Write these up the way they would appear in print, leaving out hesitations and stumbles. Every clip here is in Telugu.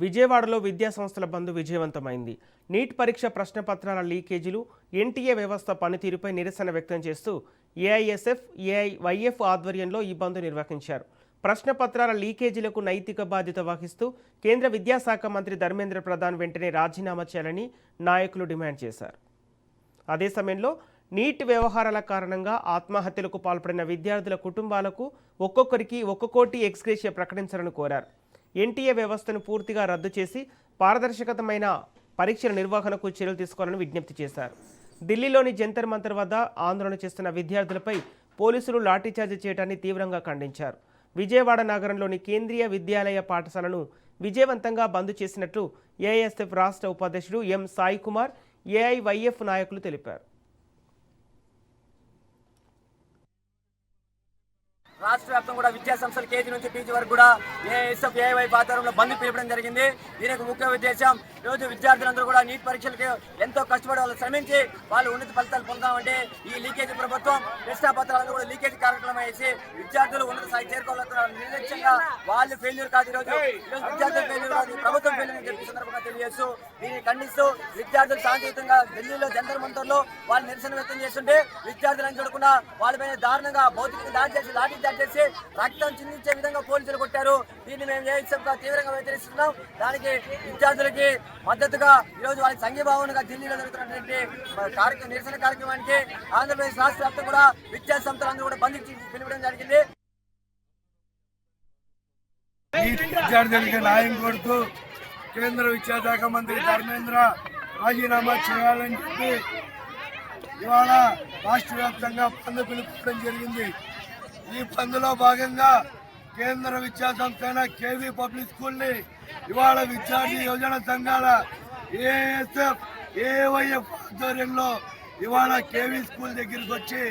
విజయవాడలో విద్యాసంస్థల బంద్ విజయవంతమైంది. నీట్ పరీక్ష ప్రశ్నపత్రాల లీకేజీలు, ఎన్టీఏ వ్యవస్థ పనితీరుపై నిరసన వ్యక్తం చేస్తూ ఏఐఎస్ఎఫ్, ఏఐవైఎఫ్ ఆధ్వర్యంలో ఈ బంద్ నిర్వహించారు. ప్రశ్నపత్రాల లీకేజీలకు నైతిక బాధ్యత వహిస్తూ కేంద్ర విద్యాశాఖ మంత్రి ధర్మేంద్ర ప్రధాన్ వెంటనే రాజీనామా చేయాలని నాయకులు డిమాండ్ చేశారు. అదే సమయంలో నీట్ వ్యవహారాల కారణంగా ఆత్మహత్యలకు పాల్పడిన విద్యార్థుల కుటుంబాలకు ఒక్కొక్కరికి 1 కోటి ఎక్స్‌గ్రేషియా ప్రకటించాలని కోరారు. ఎన్టీఏ వ్యవస్థను పూర్తిగా రద్దు చేసి పారదర్శకతమైన పరీక్షల నిర్వహణకు చర్యలు తీసుకోవాలని విజ్ఞప్తి చేశారు. ఢిల్లీలోని జంతర్ మంతర్ వద్ద ఆందోళన చేస్తున్న విద్యార్థులపై పోలీసులు లాఠీచార్జి చేయడాన్ని తీవ్రంగా ఖండించారు. విజయవాడ నగరంలోని కేంద్రీయ విద్యాలయ పాఠశాలను విజయవంతంగా బంద్ చేసినట్లు ఏఐఎస్ఎఫ్ రాష్ట్ర ఉపాధ్యక్షుడు ఎం సాయి కుమార్, ఏఐవైఎఫ్ నాయకులు తెలిపారు. రాష్ట్ర వ్యాప్తంగా కూడా విద్యాసంస్థలు కేజీ నుంచి పీజీ వరకు కూడా ఏఎస్ఎఫ్ ఏఐవై ఆధ్వర్యంలో బంద్ పిలవడం జరిగింది. దీనికి ముఖ్య ఉద్దేశం ఈరోజు విద్యార్థులందరూ కూడా నీట్ పరీక్షలకి ఎంతో కష్టపడి వాళ్ళు శ్రమించి వాళ్ళు ఉన్నత ఫలితాలు పొందామంటే ఈ లీకేజీ ప్రభుత్వం ప్రశ్నాపత్రాలను కూడా లీకేజీ కార్యక్రమం వేసి విద్యార్థులు ఉన్నత స్థాయి చేరుకోవాలనుకున్నారు. నిర్లక్ష్యంగా వాళ్ళు ఫెయిల్యూర్ కాదు, ఈరోజు విద్యార్థులు ఫెయిల్యూర్ కాదు, ప్రభుత్వం ఫెయిల్యూర్ అని చెప్పి సందర్భంగా తెలియజేస్తూ దీన్ని ఖండిస్తూ విద్యార్థులు శాంతియుతంగా ఢిల్లీలో జంతర్ మంతర్లో వాళ్ళు నిరసన వ్యక్తం చేస్తుంటే విద్యార్థులను చూడకుండా వాళ్ళపైన దారుణంగా భౌతికంగా దాడి చేసి లాఠీ చేసి రక్తం చిందించే విధంగా పోలీసులు కొట్టారు. దీన్ని మేము ఏఐఎస్ఎఫ్గా తీవ్రంగా వ్యతిరేకిస్తున్నాం. దానికి విద్యార్థులకి మద్దతుగా ఈరోజు వాళ్ళకి సంఘీభావనగా ఢిల్లీలో జరుగుతున్నటువంటి నిరసన కార్యక్రమానికి ఆంధ్రప్రదేశ్ రాష్ట్ర వ్యాప్తంగా కూడా విద్యా సంస్థలందరూ కూడా బంద్ పిలవడం జరిగింది. విద్యార్థులకి న్యాయం కోరుతూ కేంద్ర విద్యాశాఖ మంత్రి ధర్మేంద్ర రాజీనామా చేయాలని చెప్పి ఇవాళ రాష్ట్ర వ్యాప్తంగా బంద్ పిలుపుకోవడం జరిగింది. ఈ బంద్లో భాగంగా కేంద్ర విద్యా సంస్థ అయిన కేవీ పబ్లిక్ స్కూల్ని ఇవాళ విద్యార్థి యోజన సంఘాల ఏఎస్ఎఫ్, ఏఐవైఎఫ్ ఆధ్వర్యంలో ఇవాళ కేవీ స్కూల్ దగ్గరికి వచ్చి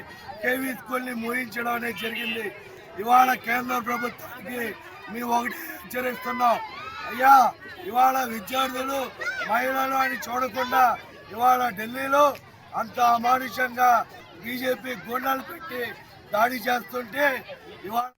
కేవీ స్కూల్ని మూయించడం అనేది జరిగింది. ఇవాళ కేంద్ర ప్రభుత్వానికి మేము ఒకటి హెచ్చరిస్తున్నాం, అయ్యా ఇవాళ విద్యార్థులు మహిళలు అని చూడకుండా ఇవాళ ఢిల్లీలో అంత అమానుషంగా బీజేపీ గూండాలు పెట్టి దాడి చేస్తుంటే ఇవాళ